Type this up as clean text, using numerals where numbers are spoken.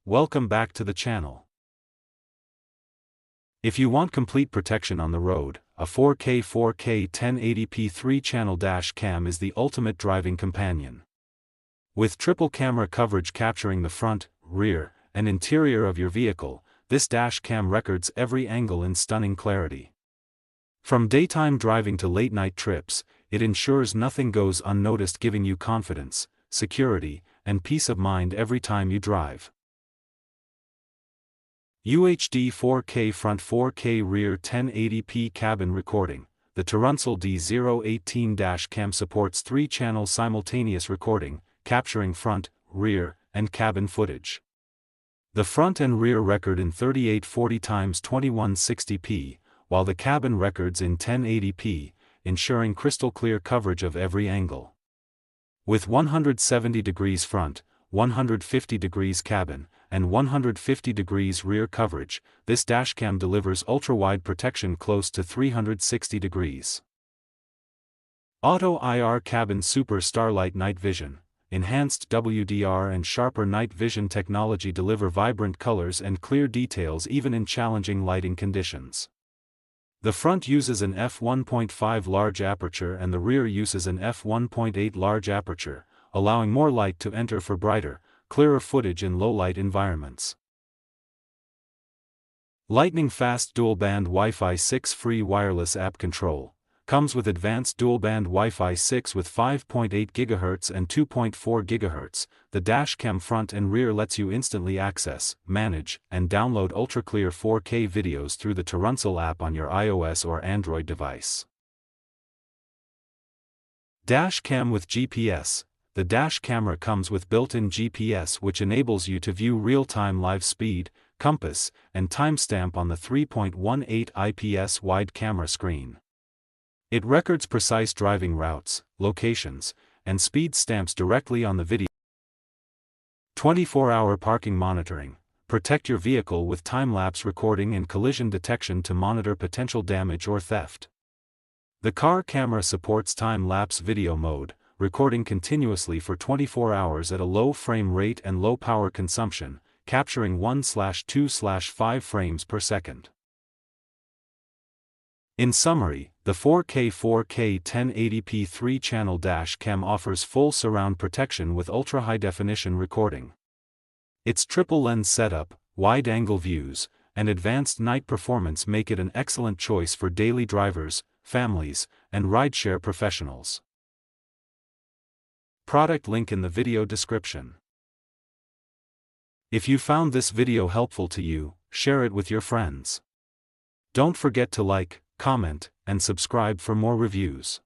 Welcome back to the channel. If you want complete protection on the road, a 4K 1080p 3-channel dash cam is the ultimate driving companion. With triple camera coverage capturing the front, rear, and interior of your vehicle, this dash cam records every angle in stunning clarity. From daytime driving to late-night trips, it ensures nothing goes unnoticed, giving you confidence, security, and peace of mind every time you drive. UHD 4K front 4K rear 1080p cabin recording. The Terunsoul D018 dash cam supports 3-channel simultaneous recording, capturing front, rear, and cabin footage. The front and rear record in 3840x2160p, while the cabin records in 1080p, ensuring crystal clear coverage of every angle. With 170 degrees front, 150 degrees cabin, and 150 degrees rear coverage, this dashcam delivers ultra-wide protection close to 360 degrees. Auto IR Cabin Super Starlight Night Vision. Enhanced WDR and sharper night vision technology deliver vibrant colors and clear details even in challenging lighting conditions. The front uses an f1.5 large aperture and the rear uses an f1.8 large aperture, allowing more light to enter for brighter, clearer footage in low-light environments. Lightning-fast dual-band Wi-Fi 6 free wireless app control. Comes with advanced dual-band Wi-Fi 6 with 5.8 GHz and 2.4 GHz. The dashcam front and rear lets you instantly access, manage, and download ultra-clear 4K videos through the Terunsoul app on your iOS or Android device. Dashcam with GPS. The dash camera comes with built-in GPS, which enables you to view real-time live speed, compass, and timestamp on the 3.18 IPS wide camera screen. It records precise driving routes, locations, and speed stamps directly on the video. 24-hour parking monitoring. Protect your vehicle with time-lapse recording and collision detection to monitor potential damage or theft. The car camera supports time-lapse video mode, recording continuously for 24 hours at a low frame rate and low power consumption, capturing 1/2/5 frames per second. In summary, the 4K 1080p 3-channel dash cam offers full surround protection with ultra-high definition recording. Its triple lens setup, wide-angle views, and advanced night performance make it an excellent choice for daily drivers, families, and rideshare professionals. Product link in the video description. If you found this video helpful to you, share it with your friends. Don't forget to like, comment, and subscribe for more reviews.